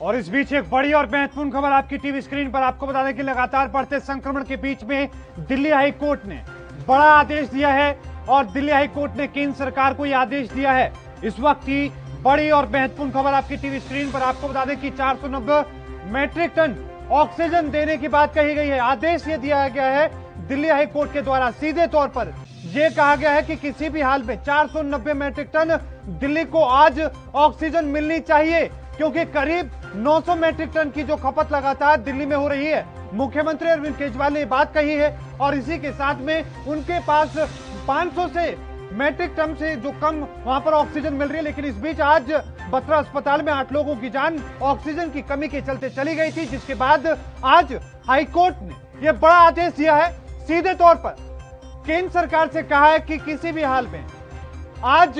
और इस बीच एक बड़ी और महत्वपूर्ण खबर आपकी टीवी स्क्रीन पर। आपको बता दें कि लगातार बढ़ते संक्रमण के बीच में दिल्ली हाई कोर्ट ने बड़ा आदेश दिया है और दिल्ली हाई कोर्ट ने केंद्र सरकार को यह आदेश दिया है। इस वक्त की बड़ी और महत्वपूर्ण खबर आपकी टीवी स्क्रीन पर। आपको बता दें कि 490 मैट्रिक टन ऑक्सीजन देने की बात कही गई है। आदेश ये दिया गया है दिल्ली हाई कोर्ट के द्वारा। सीधे तौर पर यह कहा गया है कि किसी भी हाल में 490 मैट्रिक टन दिल्ली को आज ऑक्सीजन मिलनी चाहिए, क्योंकि करीब 900 मैट्रिक टन की जो खपत लगातार दिल्ली में हो रही है। मुख्यमंत्री अरविंद केजरीवाल ने बात कही है और इसी के साथ में उनके पास 500 से मैट्रिक टन से जो कम वहां पर ऑक्सीजन मिल रही है। लेकिन इस बीच आज बत्रा अस्पताल में 8 लोगों की जान ऑक्सीजन की कमी के चलते चली गई थी, जिसके बाद आज हाईकोर्ट ने यह बड़ा आदेश दिया है। सीधे तौर पर केंद्र सरकार से कहा है कि किसी भी हाल में आज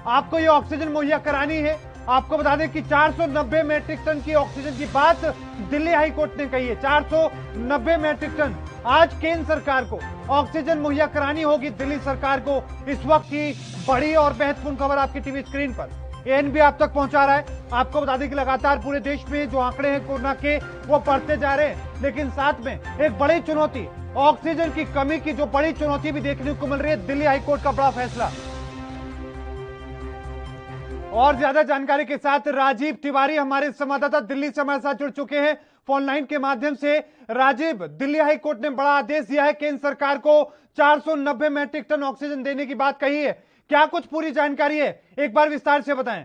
आपको यह ऑक्सीजन मुहैया करानी है। आपको बता दें कि 490 मैट्रिक टन की ऑक्सीजन की बात दिल्ली हाई कोर्ट ने कही है। 490 मैट्रिक टन आज केंद्र सरकार को ऑक्सीजन मुहैया करानी होगी, दिल्ली सरकार को। इस वक्त की बड़ी और महत्वपूर्ण खबर आपकी टीवी स्क्रीन पर एएनबी आप तक पहुंचा रहा है। आपको बता दें कि लगातार पूरे देश में जो आंकड़े हैं कोरोना के वो बढ़ते जा रहे हैं, लेकिन साथ में एक बड़ी चुनौती ऑक्सीजन की कमी की जो बड़ी चुनौती भी देखने को मिल रही है। दिल्ली हाई कोर्ट का बड़ा फैसला। और ज्यादा जानकारी के साथ राजीव तिवारी हमारे संवाददाता दिल्ली से हमारे साथ जुड़ चुके हैं फोन लाइन के माध्यम से। राजीव, दिल्ली हाई कोर्ट ने बड़ा आदेश दिया है, केंद्र सरकार को 490 मैट्रिक टन ऑक्सीजन देने की बात कही है। क्या कुछ पूरी जानकारी है, एक बार विस्तार से बताएं।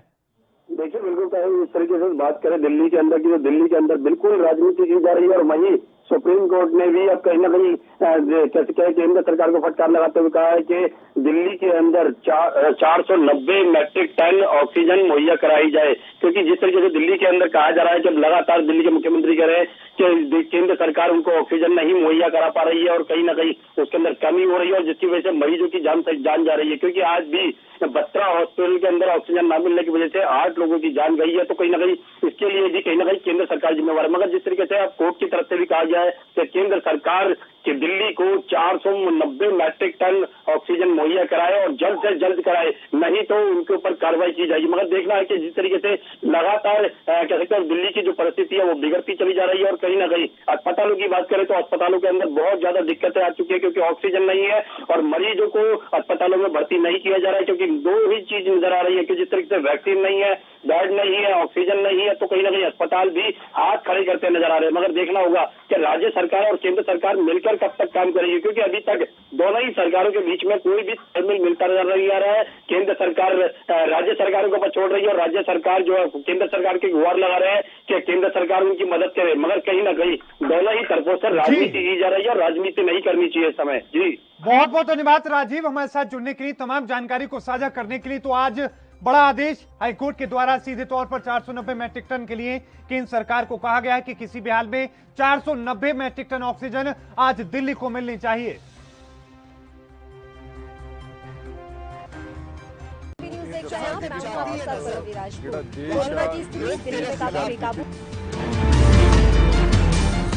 देखिए, बिल्कुल कहीं इस तरीके से बात करें दिल्ली के अंदर की, तो दिल्ली के अंदर बिल्कुल राजनीति की जा रही है और वहीं सुप्रीम कोर्ट ने भी अब कहीं ना कहीं केंद्र सरकार को फटकार लगाते हुए कहा है कि दिल्ली के अंदर 490 मैट्रिक टन ऑक्सीजन मुहैया कराई जाए। क्योंकि जिस तरीके से दिल्ली के अंदर कहा जा रहा है कि लगातार दिल्ली के मुख्यमंत्री कह रहे हैं कि केंद्र सरकार उनको ऑक्सीजन नहीं मुहैया करा पा रही है और कहीं ना कहीं उसके अंदर कमी हो रही है और जिसकी वजह से मरीजों की जान जा रही है। क्योंकि आज भी बत्रा हॉस्पिटल के अंदर ऑक्सीजन न मिलने की वजह से 8 लोगों की जान गई है। तो कहीं ना कहीं इसके लिए भी कहीं ना कहीं केंद्र सरकार जिम्मेवार है। मगर जिस तरीके से अब कोर्ट की तरफ से भी कहा गया है कि केंद्र सरकार कि दिल्ली को 490 मैट्रिक टन ऑक्सीजन मुहैया कराए और जल्द से जल्द कराए, नहीं तो उनके ऊपर कार्रवाई की जाएगी। मगर देखना है कि जिस तरीके से लगातार कह सकते हैं दिल्ली की जो परिस्थिति है वो बिगड़ती चली जा रही है और कहीं ना कहीं अस्पतालों की बात करें तो अस्पतालों के अंदर बहुत ज्यादा दिक्कतें आ चुकी है, क्योंकि ऑक्सीजन नहीं है और मरीजों को अस्पतालों में भर्ती नहीं किया जा रहा है। क्योंकि दो ही चीज नजर आ रही है कि जिस तरीके से वैक्सीन नहीं है, बेड नहीं है, ऑक्सीजन नहीं है, तो कहीं ना कहीं अस्पताल भी हाथ खड़े करते नजर आ रहे हैं। मगर देखना होगा कि राज्य सरकार और केंद्र सरकार मिलकर कब तक काम करेगी, क्योंकि अभी तक दोनों ही सरकारों के बीच में कोई भी तालमेल मिलता नजर नहीं आ रहा है। केंद्र सरकार राज्य सरकारों को ऊपर छोड़ रही है और राज्य सरकार जो है केंद्र सरकार की गुहार लगा रहे हैं कि केंद्र सरकार उनकी मदद करे। मगर कहीं ना कहीं दोनों ही तरफों से राजनीति की जा रही है और राजनीति नहीं करनी चाहिए इस समय। जी बहुत बहुत धन्यवाद राजीव, हमारे साथ जुड़ने के लिए, तमाम जानकारी को साझा करने के लिए। तो आज बड़ा आदेश हाईकोर्ट के द्वारा सीधे तौर पर 490 मैट्रिक टन के लिए केंद्र सरकार को कहा गया है कि किसी भी हाल में 490 मैट्रिक टन ऑक्सीजन आज दिल्ली को मिलनी चाहिए।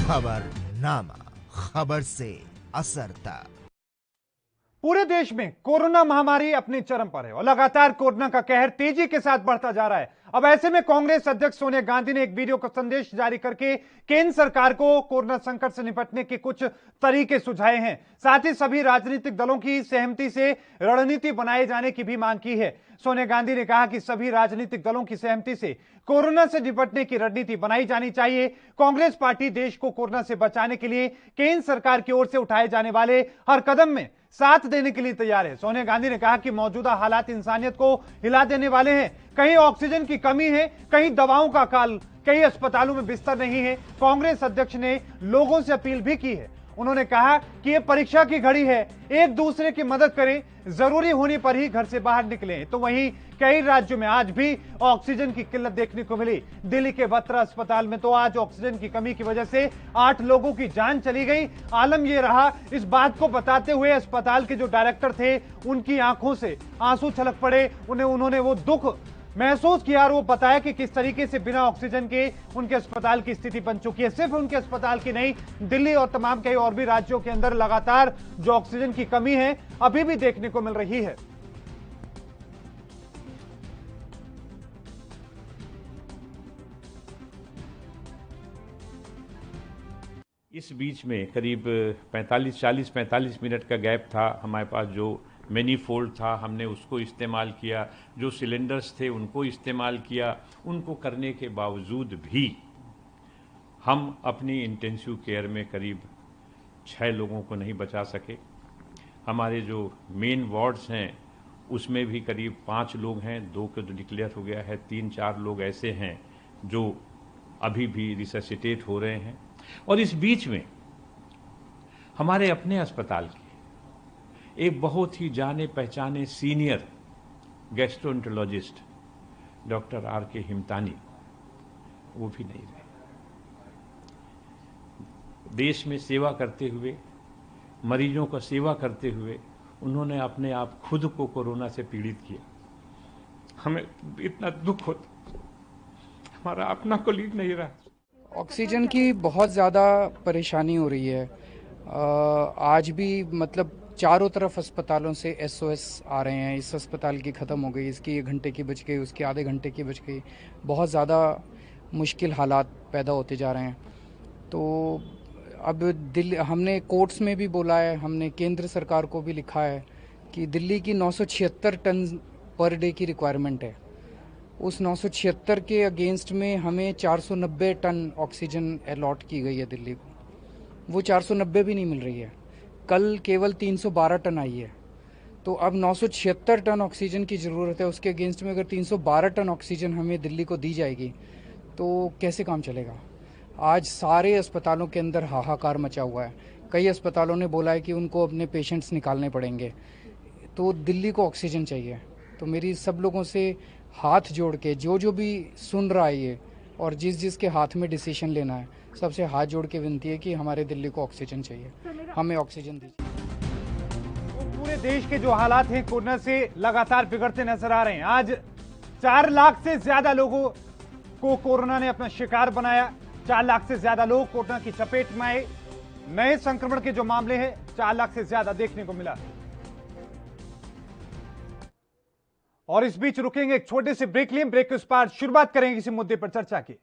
खबरनामा, खबर से असर तक। पूरे देश में कोरोना महामारी अपने चरम पर है और लगातार कोरोना का कहर तेजी के साथ बढ़ता जा रहा है। अब ऐसे में कांग्रेस अध्यक्ष सोनिया गांधी ने एक वीडियो का संदेश जारी करके केंद्र सरकार को कोरोना संकट से निपटने के कुछ तरीके सुझाए हैं। साथ ही सभी राजनीतिक दलों की सहमति से रणनीति बनाए जाने की भी मांग की है। सोनिया गांधी ने कहा कि सभी राजनीतिक दलों की सहमति से कोरोना से निपटने की रणनीति बनाई जानी चाहिए। कांग्रेस पार्टी देश को कोरोना से बचाने के लिए केंद्र सरकार की ओर से उठाए जाने वाले हर कदम में साथ देने के लिए तैयार है। सोनिया गांधी ने कहा कि मौजूदा हालात इंसानियत को हिला देने वाले हैं। कहीं ऑक्सीजन की कमी है, कहीं दवाओं का अकाल, कई अस्पतालों में बिस्तर नहीं है। कांग्रेस अध्यक्ष ने लोगों से अपील भी की है। उन्होंने कहा कि यह परीक्षा की घड़ी है, एक दूसरे की मदद करें, जरूरी होने पर ही घर से बाहर निकलें। तो वहीं कई राज्यों में आज भी ऑक्सीजन की किल्लत देखने को मिली। दिल्ली के बत्रा अस्पताल में तो आज ऑक्सीजन की कमी की वजह से 8 लोगों की जान चली गई। आलम यह रहा, इस बात को बताते हुए अस्पताल के जो डायरेक्टर थे उनकी आंखों से आंसू छलक पड़े। उन्होंने वो दुख महसूस किया और वो बताया कि किस तरीके से बिना ऑक्सीजन के उनके अस्पताल की स्थिति बन चुकी है। सिर्फ उनके अस्पताल की नहीं, दिल्ली और तमाम कई और भी राज्यों के अंदर लगातार जो ऑक्सीजन की कमी है अभी भी देखने को मिल रही है। इस बीच में करीब 45 मिनट का गैप था। हमारे पास जो मैनीफोल्ड था हमने उसको इस्तेमाल किया, जो सिलेंडर्स थे उनको इस्तेमाल किया। उनको करने के बावजूद भी हम अपनी इंटेंसिव केयर में करीब 6 लोगों को नहीं बचा सके। हमारे जो मेन वार्ड्स हैं उसमें भी करीब 5 लोग हैं, 2 को तो डिक्लेयर हो गया है, 3-4 लोग ऐसे हैं जो अभी भी रिससिटेट हो रहे हैं। और इस बीच में हमारे अपने अस्पताल के एक बहुत ही जाने पहचाने सीनियर गैस्ट्रोएंटरोलॉजिस्ट डॉक्टर R.K. हिमतानी वो भी नहीं रहे। देश में सेवा करते हुए, मरीजों का सेवा करते हुए उन्होंने अपने आप खुद को कोरोना से पीड़ित किया। हमें इतना दुख होता, हमारा अपना कोलीग नहीं रहा। ऑक्सीजन की बहुत ज़्यादा परेशानी हो रही है। आज भी मतलब चारों तरफ अस्पतालों से SOS आ रहे हैं, इस अस्पताल की ख़त्म हो गई, इसकी 1 घंटे की बच गई, उसकी आधे घंटे की बच गई। बहुत ज़्यादा मुश्किल हालात पैदा होते जा रहे हैं। तो अब दिल्ली, हमने कोर्ट्स में भी बोला है, हमने केंद्र सरकार को भी लिखा है कि दिल्ली की 976 टन पर डे की रिक्वायरमेंट है। उस 976 के अगेंस्ट में हमें 490 टन ऑक्सीजन अलॉट की गई है दिल्ली को, वो 490 भी नहीं मिल रही है। कल केवल 312 टन आई है। तो अब 976 टन ऑक्सीजन की ज़रूरत है, उसके अगेंस्ट में अगर 312 टन ऑक्सीजन हमें दिल्ली को दी जाएगी तो कैसे काम चलेगा। आज सारे अस्पतालों के अंदर हाहाकार मचा हुआ है। कई अस्पतालों ने बोला है कि उनको अपने पेशेंट्स निकालने पड़ेंगे। तो दिल्ली को ऑक्सीजन चाहिए। तो मेरी सब लोगों से हाथ जोड़ के, जो भी सुन रहा है ये और जिस के हाथ में डिसीजन लेना है, सबसे हाथ जोड़ के विनती है कि हमारे दिल्ली को ऑक्सीजन चाहिए, हमें ऑक्सीजन दीजिए। पूरे देश के जो हालात हैं कोरोना से लगातार बिगड़ते नजर आ रहे हैं। आज 4 लाख से ज्यादा लोगों को कोरोना ने अपना शिकार बनाया। 4 लाख से ज्यादा लोग कोरोना की चपेट में आए। नए संक्रमण के जो मामले हैं 4 लाख से ज्यादा देखने को मिला। और इस बीच रुकेंगे, एक छोटे से ब्रेक लिए, ब्रेक के उस पार शुरुआत करेंगे किसी मुद्दे पर चर्चा की।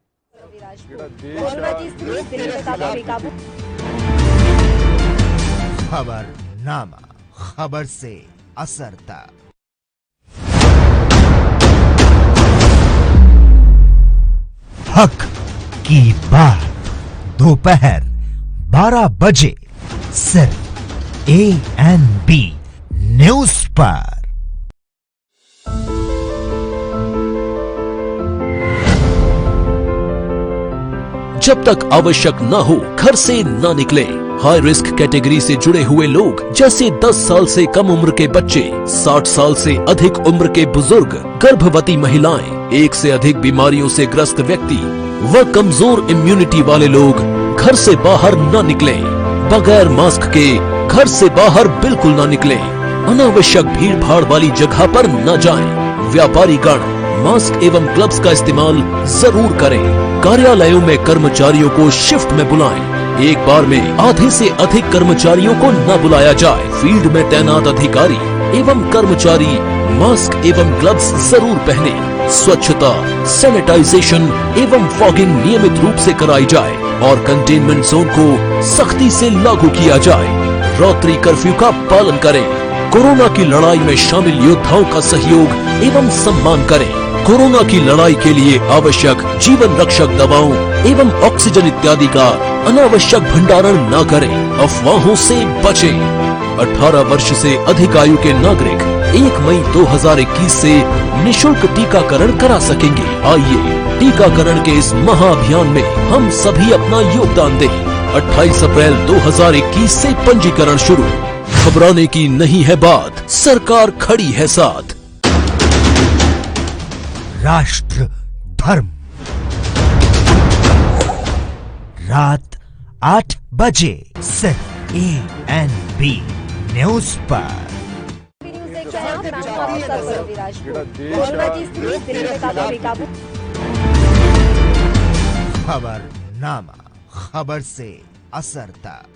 खबरनामा, खबर से असर तक। हक की बात दोपहर 12 बजे सिर्फ ANB न्यूज पर। जब तक आवश्यक न हो घर से न निकले। हाई रिस्क कैटेगरी से जुड़े हुए लोग जैसे 10 साल से कम उम्र के बच्चे, 60 साल से अधिक उम्र के बुजुर्ग, गर्भवती महिलाएं, 1 से अधिक बीमारियों से ग्रस्त व्यक्ति व कमजोर इम्यूनिटी वाले लोग घर से बाहर न निकलें। बगैर मास्क के घर से बाहर बिल्कुल न निकलें। अनावश्यक भीड़ भाड़ वाली जगह पर न जाएं। व्यापारी गण मास्क एवं ग्लव्स का इस्तेमाल जरूर करें। कार्यालयों में कर्मचारियों को शिफ्ट में बुलाएं। एक बार में आधे से अधिक कर्मचारियों को न बुलाया जाए। फील्ड में तैनात अधिकारी एवं कर्मचारी मास्क एवं ग्लव्स जरूर पहने। स्वच्छता, सैनिटाइजेशन एवं फॉगिंग नियमित रूप से कराई जाए और कंटेनमेंट जोन को सख्ती से लागू किया जाए। रात्रि कर्फ्यू का पालन करें। कोरोना की लड़ाई में शामिल योद्धाओं का सहयोग एवं सम्मान करें। कोरोना की लड़ाई के लिए आवश्यक जीवन रक्षक दवाओं एवं ऑक्सीजन इत्यादि का अनावश्यक भंडारण न करें। अफवाहों से बचें। 18 वर्ष से अधिक आयु के नागरिक 1 मई 2021 से निशुल्क टीकाकरण करा सकेंगे। आइए टीकाकरण के इस महाअभियान में हम सभी अपना योगदान दें। 28 अप्रैल 2021 से पंजीकरण शुरू। घबराने की नहीं है बात, सरकार खड़ी है साथ। राष्ट्र धर्म रात 8 बजे सिर्फ ANB न्यूज पर। खबरनामा, खबर से असर तक।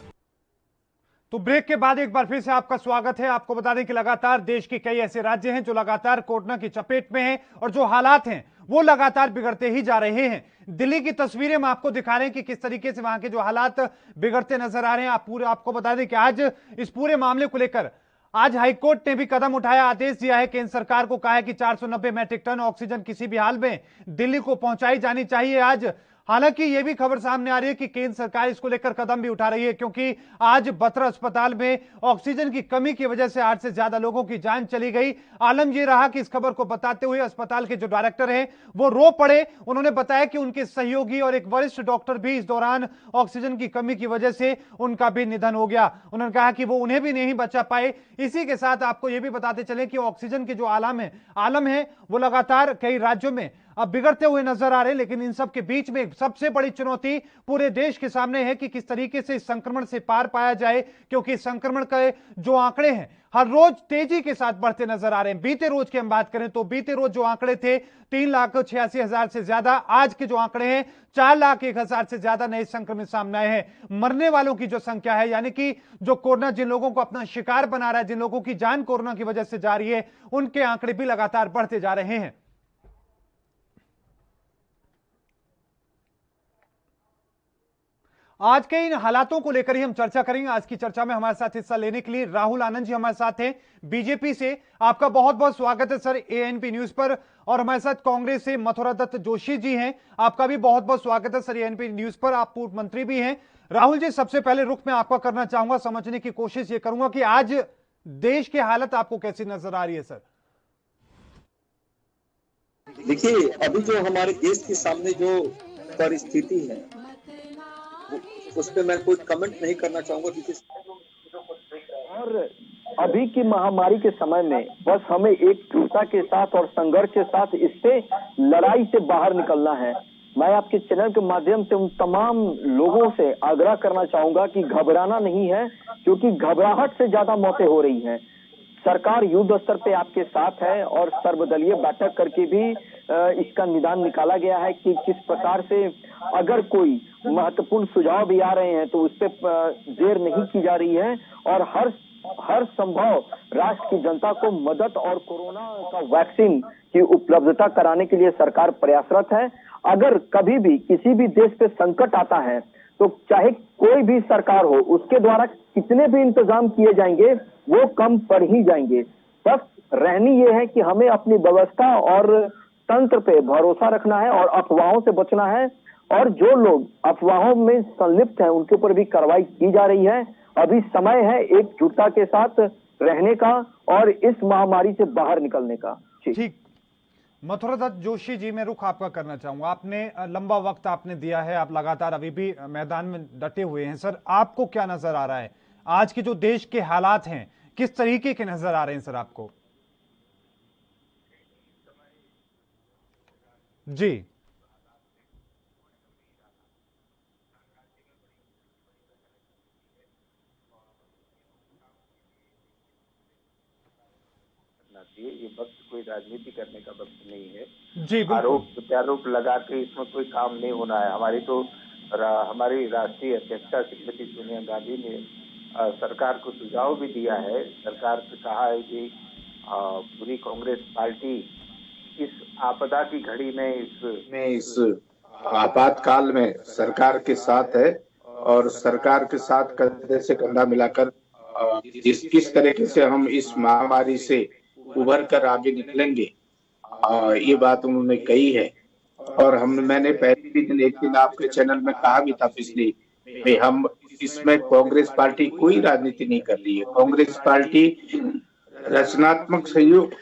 तो ब्रेक के बाद एक बार फिर से आपका स्वागत है। आपको बता दें कि लगातार देश के कई ऐसे राज्य हैं जो लगातार कोरोना की चपेट में हैं और जो हालात हैं वो लगातार बिगड़ते ही जा रहे हैं। दिल्ली की तस्वीरें हम आपको दिखा रहे हैं कि किस तरीके से वहां के जो हालात बिगड़ते नजर आ रहे हैं। आपको बता दें कि आज इस पूरे मामले को लेकर आज हाईकोर्ट ने भी कदम उठाया, आदेश दिया है केंद्र सरकार को, कहा है कि 490 मैट्रिक टन ऑक्सीजन किसी भी हाल में दिल्ली को पहुंचाई जानी चाहिए आज। हालांकि यह भी खबर सामने आ रही है कि केंद्र सरकार इसको लेकर कदम भी उठा रही है, क्योंकि आज बत्रा अस्पताल में ऑक्सीजन की कमी की वजह से 8 से ज्यादा लोगों की जान चली गई। आलम यह रहा कि इस खबर को बताते हुए अस्पताल के जो डायरेक्टर हैं वो रो पड़े। उन्होंने बताया कि उनके सहयोगी और एक वरिष्ठ डॉक्टर भी इस दौरान ऑक्सीजन की कमी की वजह से उनका भी निधन हो गया। उन्होंने कहा कि वो उन्हें भी नहीं बचा पाए। इसी के साथ आपको यह भी बताते चले कि ऑक्सीजन के जो आलम है वो लगातार कई राज्यों में अब बिगड़ते हुए नजर आ रहे हैं। लेकिन इन सब के बीच में सबसे बड़ी चुनौती पूरे देश के सामने है कि किस तरीके से इस संक्रमण से पार पाया जाए, क्योंकि संक्रमण के जो आंकड़े हैं हर रोज तेजी के साथ बढ़ते नजर आ रहे हैं। बीते रोज की हम बात करें तो बीते रोज जो आंकड़े थे 3,86,000 से ज्यादा, आज के जो आंकड़े हैं 4,01,000 से ज्यादा नए संक्रमित सामने आए हैं। मरने वालों की जो संख्या है, यानी कि जो कोरोना जिन लोगों को अपना शिकार बना रहा है, जिन लोगों की जान कोरोना की वजह से जा रही है, उनके आंकड़े भी लगातार बढ़ते जा रहे हैं। आज के इन हालातों को लेकर ही हम चर्चा करेंगे। आज की चर्चा में हमारे साथ हिस्सा लेने के लिए राहुल आनंद जी हमारे साथ हैं बीजेपी से। आपका बहुत बहुत स्वागत है सर एएनपी न्यूज पर। और हमारे साथ कांग्रेस से मथुरा दत्त जोशी जी हैं, आपका भी बहुत बहुत स्वागत है सर एएनपी न्यूज पर। आप पूर्व मंत्री भी हैं। राहुल जी, सबसे पहले रुख में आपका करना चाहूंगा, समझने की कोशिश ये करूंगा कि आज देश की हालत आपको कैसी नजर आ रही है सर? देखिए, अभी जो हमारे देश के सामने जो परिस्थिति है उस पर मैं कोई कमेंट नहीं करना चाहूंगा, क्योंकि और अभी की महामारी के समय में बस हमें एकजुटता के साथ और संघर्ष के साथ इससे लड़ाई से बाहर निकलना है। मैं आपके चैनल के माध्यम से उन तमाम लोगों से आग्रह करना चाहूंगा कि घबराना नहीं है, क्योंकि घबराहट से ज्यादा मौतें हो रही हैं। सरकार युद्ध स्तर पे आपके साथ है और सर्वदलीय बैठक करके भी इसका निदान निकाला गया है कि किस प्रकार से अगर कोई महत्वपूर्ण सुझाव भी आ रहे हैं तो उस पर देर नहीं की जा रही है। और हर संभव राष्ट्र की जनता को मदद और कोरोना का वैक्सीन की उपलब्धता कराने के लिए सरकार प्रयासरत है। अगर कभी भी किसी भी देश पे संकट आता है तो चाहे कोई भी सरकार हो, उसके द्वारा कितने भी इंतजाम किए जाएंगे वो कम पड़ ही जाएंगे। बस रहनी ये है कि हमें अपनी व्यवस्था और तंत्र पे भरोसा रखना है और अफवाहों से बचना है। और जो लोग अफवाहों में संलिप्त हैं उनके ऊपर भी कार्रवाई की जा रही है। अभी समय है एकजुटता के साथ रहने का और इस महामारी से बाहर निकलने का। ठीक, मथुरा दत्त जोशी जी, मैं रुख आपका करना चाहूंगा। आपने लंबा वक्त आपने दिया है, आप लगातार अभी भी मैदान में डटे हुए हैं। सर, आपको क्या नजर आ रहा है? आज के जो देश के हालात हैं किस तरीके के नजर आ रहे हैं सर आपको? जी ये वक्त कोई राजनीति करने का वक्त नहीं है जी। आरोप प्रत्यारोप लगा के इसमें कोई काम नहीं होना है। हमारी राष्ट्रीय अध्यक्षा श्रीमती सोनिया गांधी ने सरकार को सुझाव भी दिया है। सरकार से कहा है कि पूरी कांग्रेस पार्टी इस आपदा की घड़ी में इस आपातकाल में सरकार के साथ है और सरकार के साथ कंधे से कंधा मिलाकर किस तरीके से हम इस महामारी से उभर कर आगे निकलेंगे, ये बात उन्होंने कही है। और मैंने पहले भी दिन एक दिन आपके चैनल में कहा भी था पिछली में, हम इसमें कांग्रेस पार्टी कोई राजनीति नहीं कर रही है। कांग्रेस पार्टी रचनात्मक सहयोग।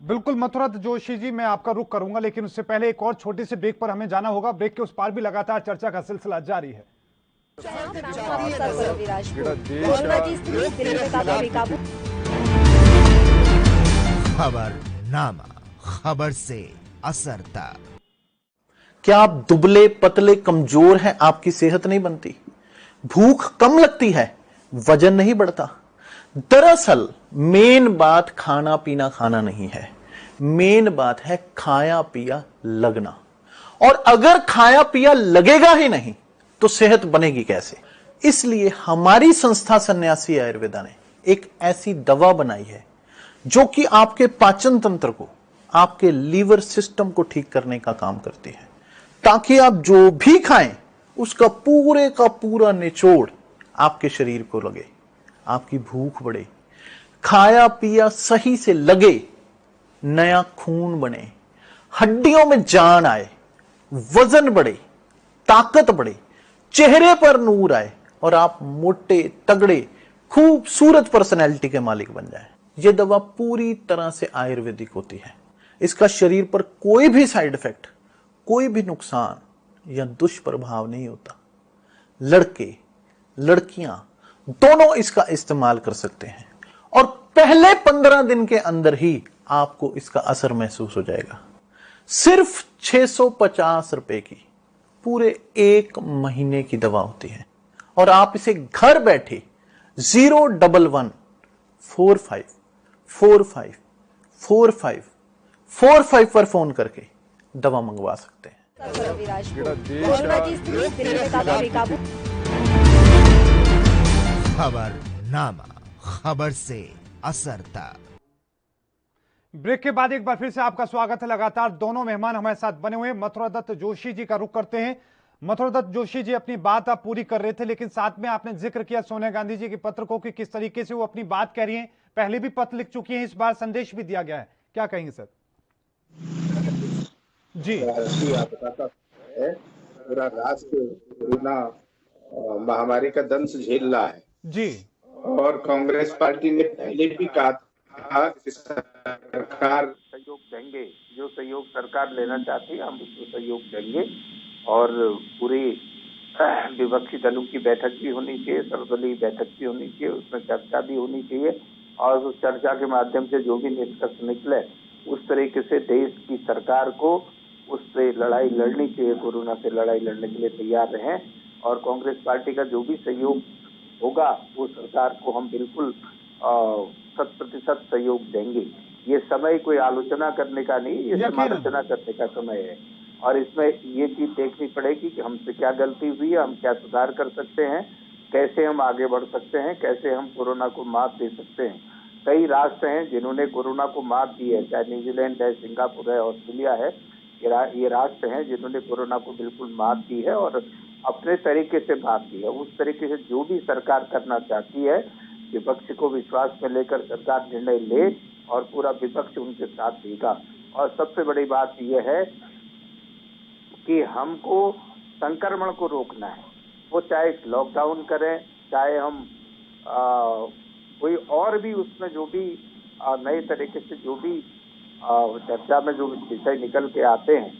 बिल्कुल मथुरा जोशी जी, मैं आपका रुख करूंगा, लेकिन उससे पहले एक और छोटे से ब्रेक पर हमें जाना होगा। ब्रेक के उस पार भी लगातार चर्चा का सिलसिला जारी है। खबरनामा, खबर से असरता। क्या आप दुबले पतले कमजोर हैं? आपकी सेहत नहीं बनती, भूख कम लगती है, वजन नहीं बढ़ता। दरअसल मेन बात खाना पीना खाना नहीं है, मेन बात है खाया पिया लगना। और अगर खाया पिया लगेगा ही नहीं तो सेहत बनेगी कैसे? इसलिए हमारी संस्था सन्यासी आयुर्वेदा ने एक ऐसी दवा बनाई है जो कि आपके पाचन तंत्र को, आपके लीवर सिस्टम को ठीक करने का काम करती है, ताकि आप जो भी खाएं उसका पूरे का पूरा निचोड़ आपके शरीर को लगे, आपकी भूख बढ़े, खाया पिया सही से लगे, नया खून बने, हड्डियों में जान आए, वजन बढ़े, ताकत बढ़े, चेहरे पर नूर आए और आप मोटे तगड़े खूबसूरत पर्सनैलिटी के मालिक बन जाएं। यह दवा पूरी तरह से आयुर्वेदिक होती है। इसका शरीर पर कोई भी साइड इफेक्ट, कोई भी नुकसान या दुष्प्रभाव नहीं होता। लड़के लड़कियां दोनों इसका इस्तेमाल कर सकते हैं और पहले 15 दिन के अंदर ही आपको इसका असर महसूस हो जाएगा। सिर्फ 650 रुपए की पूरे 1 महीने की दवा होती है और आप इसे घर बैठे 01145454545 पर फोन करके दवा मंगवा सकते हैं। खबरनामा, खबर से असर तक। ब्रेक के बाद एक बार फिर से आपका स्वागत है। लगातार दोनों मेहमान हमारे साथ बने हुए हैं। मथुरा दत्त जोशी जी का रुख करते हैं। मथुरा दत्त जोशी जी, अपनी बात आप पूरी कर रहे थे, लेकिन साथ में आपने जिक्र किया सोनिया गांधी जी के पत्र को कि किस तरीके से वो अपनी बात कह रही हैं। पहले भी पत्र लिख चुकी हैं, इस बार संदेश भी दिया गया है, क्या कहेंगे सर? जी, पूरा राष्ट्र कोरोना महामारी का दंश झेल रहा है जी, और कांग्रेस पार्टी ने पहले भी कहा था कि सरकार सहयोग देंगे, जो सहयोग सरकार लेना चाहती है हम उसको सहयोग देंगे और पूरी विपक्षी दलों की बैठक भी होनी चाहिए, सर्वदलीय बैठक भी होनी चाहिए, उसमें चर्चा भी होनी चाहिए और उस चर्चा के माध्यम से जो भी निष्कर्ष निकले उस तरीके से देश की सरकार को उससे लड़ाई लड़नी चाहिए, कोरोना से लड़ाई लड़ने के लिए तैयार रहें और कांग्रेस पार्टी का जो भी सहयोग होगा वो सरकार को हम बिल्कुल 100% सहयोग देंगे। ये समय कोई आलोचना करने का नहीं, ये समालोचना करने का समय है और इसमें ये चीज देखनी पड़ेगी कि हमसे क्या गलती हुई है, हम क्या सुधार कर सकते हैं, कैसे हम आगे बढ़ सकते हैं, कैसे हम कोरोना को मात दे सकते हैं। कई राष्ट्र हैं जिन्होंने कोरोना को मात दी है, चाहे न्यूजीलैंड है, सिंगापुर है, ऑस्ट्रेलिया है, ये राष्ट्र हैं जिन्होंने कोरोना को बिल्कुल मात दी है और अपने तरीके से मात दी है। उस तरीके से जो भी सरकार करना चाहती है, विपक्ष को विश्वास में लेकर सरकार निर्णय ले और पूरा विपक्ष उनके साथ देगा। और सबसे बड़ी बात यह है कि हमको संक्रमण को रोकना है, वो चाहे लॉकडाउन करें, चाहे हम कोई और भी उसमें जो भी नए तरीके से जो भी चर्चा में जो विषय निकल के आते हैं,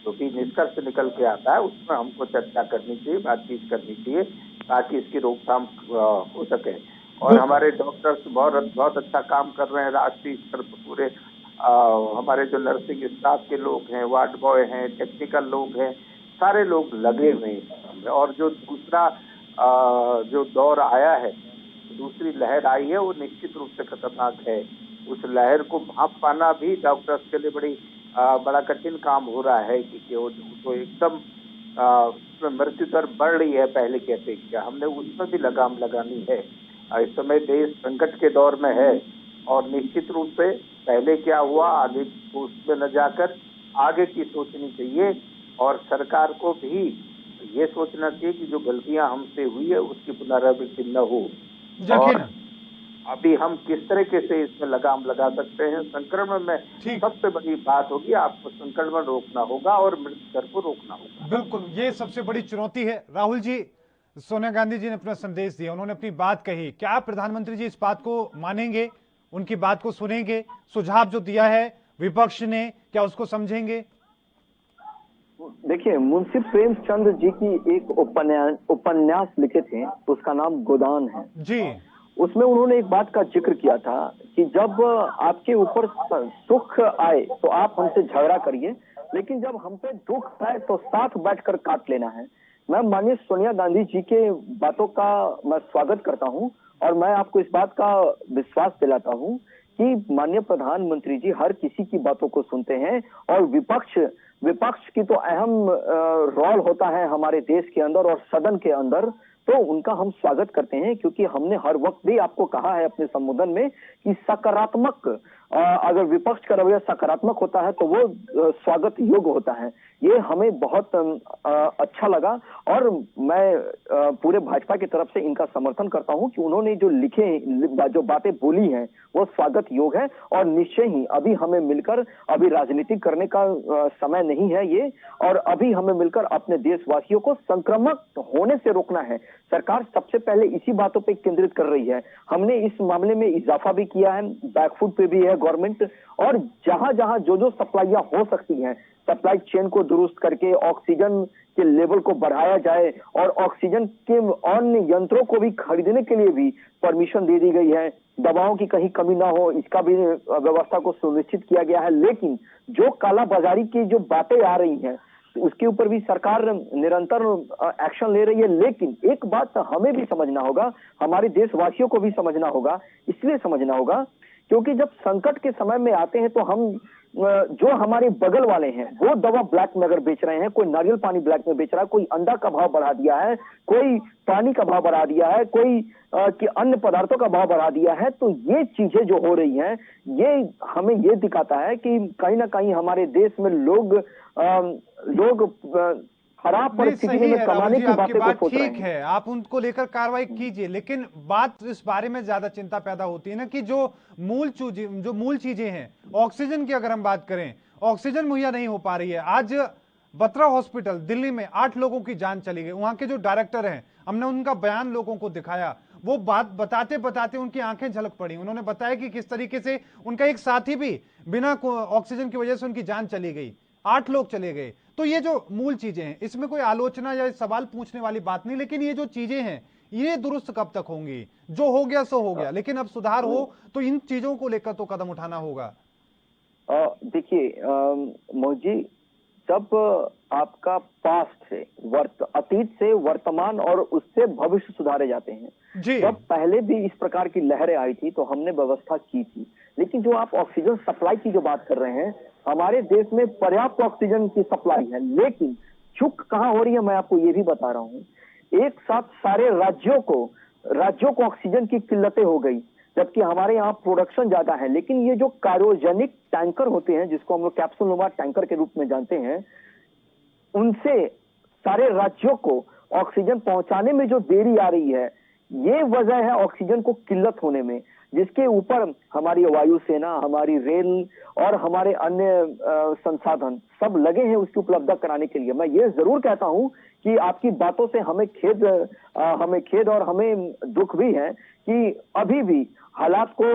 जो भी निष्कर्ष निकल के आता है उसमें हमको चर्चा करनी चाहिए, बातचीत करनी चाहिए ताकि इसकी रोकथाम हो सके। और हमारे डॉक्टर्स बहुत अच्छा काम कर रहे हैं राष्ट्रीय स्तर पर पूरे। हमारे जो नर्सिंग स्टाफ के लोग हैं, वार्ड बॉय हैं, टेक्निकल लोग हैं, सारे लोग लगे हुए हैं। और जो दूसरा जो दौर आया है, दूसरी लहर आई है, वो निश्चित रूप से खतरनाक है। उस लहर को भांप पाना भी डॉक्टर्स के लिए बड़ा कठिन काम हो रहा है कि वो एकदम उसमें मृत्यु दर बढ़ रही है पहले की अपेक्षा। हमने उसमें भी लगाम लगानी है। इस समय देश संकट के दौर में है और निश्चित रूप से पहले क्या हुआ आगे उसमें न जाकर आगे की सोचनी चाहिए और सरकार को भी ये सोचना चाहिए कि जो गलतियां हमसे हुई है उसकी पुनरावृत्ति न हो। और अभी हम किस तरीके से इसमें लगाम लगा सकते हैं। संक्रमण में सबसे बड़ी बात होगी आपको संक्रमण रोकना होगा और मृत्यु दर को रोकना होगा। बिल्कुल, ये सबसे बड़ी चुनौती है। राहुल जी, सोनिया गांधी जी ने अपना संदेश दिया, उन्होंने अपनी बात कही, क्या प्रधानमंत्री जी इस बात को मानेंगे, उनकी बात को सुनेंगे? सुझाव जो दिया है विपक्ष ने, क्या उसको समझेंगे? देखिए, मुंशी प्रेमचंद जी की एक उपन्यास लिखे थे, उसका नाम गोदान है जी। उसमें उन्होंने एक बात का जिक्र किया था कि जब आपके ऊपर सुख आए तो आप हमसे झगड़ा करिए, लेकिन जब हम पे दुख आए तो साथ बैठकर काट लेना है। मैं माननीय सोनिया गांधी जी के बातों का मैं स्वागत करता हूं और मैं आपको इस बात का विश्वास दिलाता हूं कि माननीय प्रधानमंत्री जी हर किसी की बातों को सुनते हैं और विपक्ष की तो अहम रोल होता है हमारे देश के अंदर और सदन के अंदर, तो उनका हम स्वागत करते हैं क्योंकि हमने हर वक्त भी आपको कहा है अपने संबोधन में कि सकारात्मक अगर विपक्ष का रवैया सकारात्मक होता है तो वो स्वागत योग्य होता है। ये हमें बहुत अच्छा लगा और मैं पूरे भाजपा की तरफ से इनका समर्थन करता हूं कि उन्होंने जो जो बातें बोली हैं वो स्वागत योग्य है और निश्चय ही अभी हमें मिलकर, अभी राजनीति करने का समय नहीं है ये, और अभी हमें मिलकर अपने देशवासियों को संक्रमण होने से रोकना है। सरकार सबसे पहले इसी बातों पे केंद्रित कर रही है। हमने इस मामले में इजाफा भी किया है, बैकफुट पे भी है गवर्नमेंट, और जहां जहां जो सप्लाइयां हो सकती हैं, सप्लाई चेन को दुरुस्त करके ऑक्सीजन के लेवल को बढ़ाया जाए और ऑक्सीजन के अन्य यंत्रों को भी खरीदने के लिए भी परमिशन दे दी गई है। दवाओं की कहीं कमी ना हो इसका भी व्यवस्था को सुनिश्चित किया गया है। लेकिन जो कालाबाजारी की जो बातें आ रही हैं उसके ऊपर भी सरकार निरंतर एक्शन ले रही है। लेकिन एक बात हमें भी समझना होगा, हमारे देशवासियों को भी समझना होगा, इसलिए समझना होगा क्योंकि जब संकट के समय में आते हैं तो हम जो हमारे बगल वाले हैं वो दवा ब्लैक में अगर बेच रहे हैं, कोई नारियल पानी ब्लैक में बेच रहा है, कोई अंडा का भाव बढ़ा दिया है, कोई पानी का भाव बढ़ा दिया है, कोई कि अन्य पदार्थों का भाव बढ़ा दिया है, तो ये चीजें जो हो रही हैं ये हमें ये दिखाता है कि कहीं ना कहीं हमारे देश में लोग खराब परिस्थिति में कमाने की बातें को सोच रहे हैं। ठीक है, आप उनको लेकर कार्रवाई कीजिए, लेकिन बात इस बारे में ज्यादा चिंता पैदा होती है ना कि जो मूल चीजें हैं, ऑक्सीजन की अगर हम बात करें, ऑक्सीजन मुहैया नहीं हो पा रही है। आज बत्रा हॉस्पिटल दिल्ली में 8 लोगों की जान चली गई। वहां के जो डायरेक्टर हैं, हमने उनका बयान लोगों को दिखाया, वो बात बताते बताते उनकी आंखें झलक पड़ी। उन्होंने बताया कि किस तरीके से उनका एक साथी भी बिना ऑक्सीजन की वजह से उनकी जान चली गई, 8 लोग चले गए। तो ये जो मूल चीजें हैं, इसमें कोई आलोचना या सवाल पूछने वाली बात नहीं, लेकिन ये जो चीजें हैं ये दुरुस्त कब तक होंगी? जो हो गया सो हो गया, लेकिन अब सुधार हो तो इन चीजों को लेकर तो कदम उठाना होगा। देखिए मोहित जी, जब आपका पास्ट से अतीत से वर्तमान और उससे भविष्य सुधारे जाते हैं, जब पहले भी इस प्रकार की लहरें आई थी तो हमने व्यवस्था की थी। लेकिन जो आप ऑक्सीजन सप्लाई की जो बात कर रहे हैं, हमारे देश में पर्याप्त ऑक्सीजन की सप्लाई है, लेकिन चूक कहाँ हो रही है मैं आपको ये भी बता रहा हूँ। एक साथ सारे राज्यों को ऑक्सीजन की किल्लतें हो गई, जबकि हमारे यहाँ प्रोडक्शन ज्यादा है। लेकिन ये जो क्रायोजेनिक टैंकर होते हैं, जिसको हम लोग कैप्सूल नुमा टैंकर के रूप में जानते हैं, उनसे सारे राज्यों को ऑक्सीजन पहुंचाने में जो देरी आ रही है, ये वजह है ऑक्सीजन को किल्लत होने में, जिसके ऊपर हमारी वायुसेना, हमारी रेल और हमारे अन्य संसाधन सब लगे हैं उसकी उपलब्धता कराने के लिए। मैं ये जरूर कहता हूं कि आपकी बातों से हमें खेद और हमें दुख भी है कि अभी भी हालात को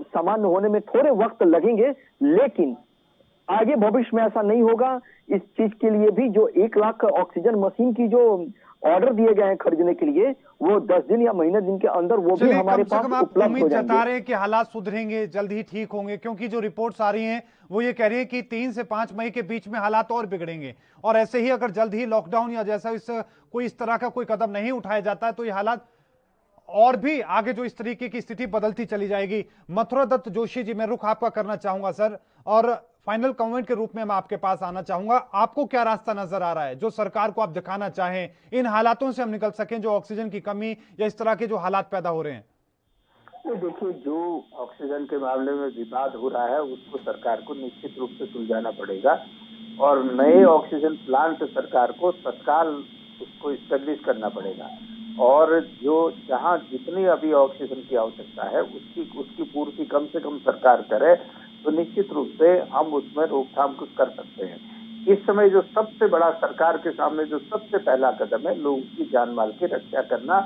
सामान्य होने में थोड़े वक्त लगेंगे, लेकिन आगे भविष्य में ऐसा नहीं होगा। इस चीज के लिए भी जो 1 लाख ऑक्सीजन मशीन की जो ऑर्डर दिए गए हैं खरीदने के लिए, वो 10 दिन या महीने दिन के अंदर वो भी हमारे पास उपलब्ध हो जाएंगे। जता रहे हैं कि हालात सुधरेंगे, जल्द ही ठीक होंगे, क्योंकि जो रिपोर्ट्स आ रही हैं वो ये कह रही है कि 3 से 5 मई के बीच में हालात और बिगड़ेंगे, और ऐसे ही अगर जल्द ही लॉकडाउन या जैसा इस तरह का कोई कदम नहीं उठाया जाता है तो ये हालात और भी आगे जो इस तरीके की स्थिति बदलती चली जाएगी। मथुरा दत्त जोशी जी, मैं रुख आपका करना चाहूंगा सर, और फाइनल कमेंट के रूप में मैं आपके पास आना चाहूंगा। आपको क्या रास्ता नजर आ रहा है जो सरकार को आप दिखाना चाहें, इन हालातों से हम निकल सकें, जो ऑक्सीजन की कमी या इस तरह के जो हालात पैदा हो रहे हैं? देखिए, जो ऑक्सीजन के मामले में विवाद हो रहा है उसको सरकार को निश्चित रूप से सुलझाना पड़ेगा, और नए ऑक्सीजन प्लांट सरकार को तत्काल उसको स्टैब्लिश करना पड़ेगा, और जो जहां जितनी अभी ऑक्सीजन की आवश्यकता है उसकी पूर्ति कम से कम सरकार करे तो निश्चित रूप से हम उसमें रोकथाम कुछ कर सकते हैं। इस समय जो सबसे बड़ा सरकार के सामने जो सबसे पहला कदम है, लोगों की जान माल की रक्षा करना,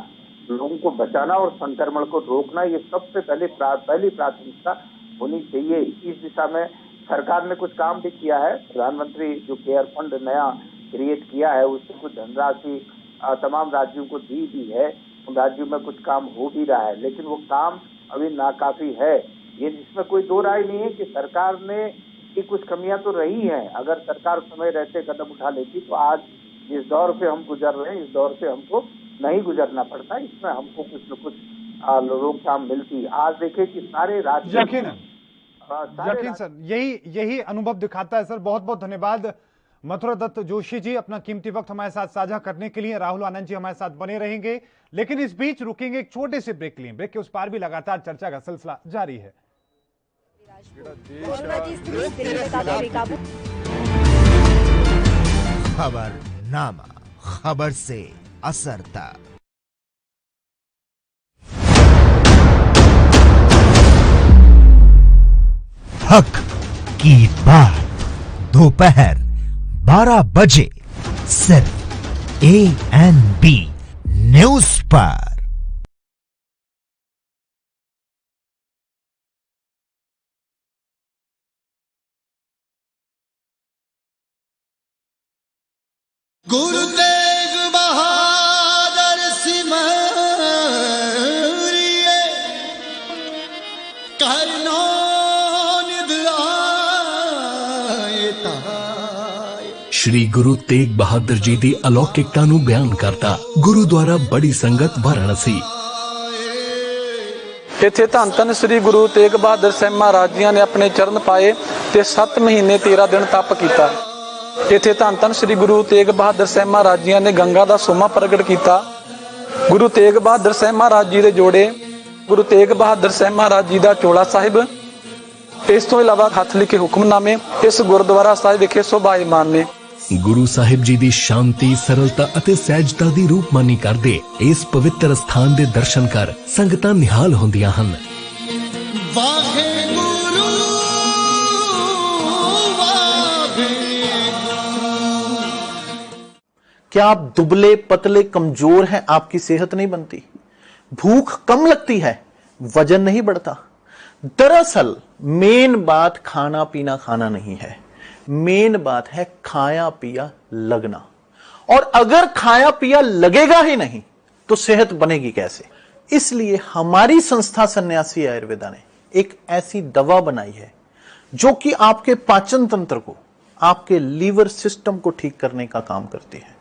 लोगों को बचाना और संक्रमण को रोकना, ये सबसे पहली प्राथमिकता होनी चाहिए। इस दिशा में सरकार ने कुछ काम भी किया है। प्रधानमंत्री जो केयर फंड नया क्रिएट किया है उससे कुछ धनराशि तमाम राज्यों को दी भी है, उन राज्यों में कुछ काम हो भी रहा है, लेकिन वो काम अभी नाकाफी है। ये इसमें कोई दो राय नहीं है कि सरकार ने की कुछ कमियां तो रही हैं। अगर सरकार समय रहते कदम उठा लेती तो आज जिस दौर से हम गुजर रहे हैं इस दौर से हमको नहीं गुजरना पड़ता, इसमें हमको कुछ न कुछ रोकथाम मिलती। आज देखें कि सारे राज्य यकीन सर यही अनुभव दिखाता है। सर बहुत बहुत धन्यवाद मथुरा दत्त जोशी जी, अपना कीमती वक्त हमारे साथ साझा करने के लिए। राहुल आनंद जी हमारे साथ बने रहेंगे, लेकिन इस बीच रुकेंगे एक छोटे से ब्रेक के लिए। ब्रेक के उस पार भी लगातार चर्चा का सिलसिला जारी है। कोरोना की स्थिति दिल्ली में काफी बेकाबू। खबरनामा, खबर से असर तक। हक की बात दोपहर 12 बजे सिर्फ ANB न्यूज पर। गुरु तेग बहादुर सिमरिए करनो निध आए ताए। श्री गुरु तेग बहादुर जी ਦੀ ਅਲੌਕਿਕਤਾ ਨੂੰ ਬਿਆਨ ਕਰਦਾ ਗੁਰੂਦੁਆਰਾ ਬੜੀ ਸੰਗਤ ਵਾਰਾਣਸੀ। ਇੱਥੇ ਧੰਨ ਧੰਨ ਸ੍ਰੀ ਗੁਰੂ ਤੇਗ ਬਹਾਦਰ ਸਾਹਿਬ ਮਹਾਰਾਜ ਜੀ ਨੇ ਆਪਣੇ ਚਰਨ ਪਾਏ ਤੇ 7 ਮਹੀਨੇ 13 ਦਿਨ ਤਪ ਕੀਤਾ। ਇੱਥੇ ਧੰਨ ਧੰਨ ਸ੍ਰੀ ਗੁਰੂ ਤੇਗ ਬਹਾਦਰ ਸਾਹਿਬ ਮਹਾਰਾਜ ਜੀ ਨੇ ਗੰਗਾ ਦਾ ਸੋਮਾ ਪ੍ਰਗਟ ਕੀਤਾ। ਗੁਰੂ ਤੇਗ ਬਹਾਦਰ ਸਾਹਿਬ ਮਹਾਰਾਜ ਜੀ ਦੇ ਜੋੜੇ, ਗੁਰੂ ਤੇਗ ਬਹਾਦਰ ਸਾਹਿਬ ਮਹਾਰਾਜ ਜੀ ਦਾ ਚੋਲਾ ਸਾਹਿਬ, ਇਸ ਤੋਂ ਇਲਾਵਾ ਹੱਥ ਲਿਖੇ ਹੁਕਮਨਾਮੇ ਇਸ ਗੁਰਦੁਆਰਾ ਸਾਹਿਬ ਵਿਖੇ ਸ਼ੋਭਾਇਮਾਨ ਨੇ। ਗੁਰੂ ਸਾਹਿਬ ਜੀ ਦੀ ਸ਼ਾਂਤੀ, ਸਰਲਤਾ ਅਤੇ ਸਹਿਜਤਾ ਦੀ ਰੂਪਮਾਨੀ ਕਰਦੇ ਇਸ ਪਵਿੱਤਰ ਸਥਾਨ ਦੇ ਦਰਸ਼ਨ ਕਰ ਸੰਗਤਾਂ ਨਿਹਾਲ ਹੁੰਦੀਆਂ ਹਨ। क्या आप दुबले पतले कमजोर हैं? आपकी सेहत नहीं बनती, भूख कम लगती है, वजन नहीं बढ़ता? दरअसल मेन बात खाना पीना खाना नहीं है, मेन बात है खाया पिया लगना। और अगर खाया पिया लगेगा ही नहीं तो सेहत बनेगी कैसे? इसलिए हमारी संस्था सन्यासी आयुर्वेदा ने एक ऐसी दवा बनाई है जो कि आपके पाचन तंत्र को, आपके लीवर सिस्टम को ठीक करने का काम करती है,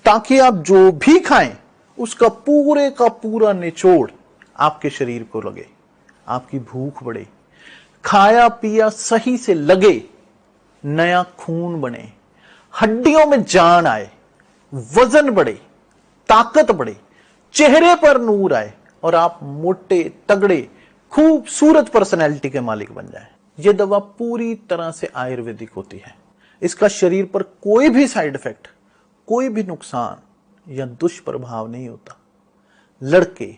ताकि आप जो भी खाएं उसका पूरे का पूरा निचोड़ आपके शरीर को लगे, आपकी भूख बढ़े, खाया पिया सही से लगे, नया खून बने, हड्डियों में जान आए, वजन बढ़े, ताकत बढ़े, चेहरे पर नूर आए और आप मोटे तगड़े खूबसूरत पर्सनैलिटी के मालिक बन जाएं। यह दवा पूरी तरह से आयुर्वेदिक होती है। इसका शरीर पर कोई भी साइड इफेक्ट, कोई भी नुकसान या दुष्प्रभाव नहीं होता। लड़के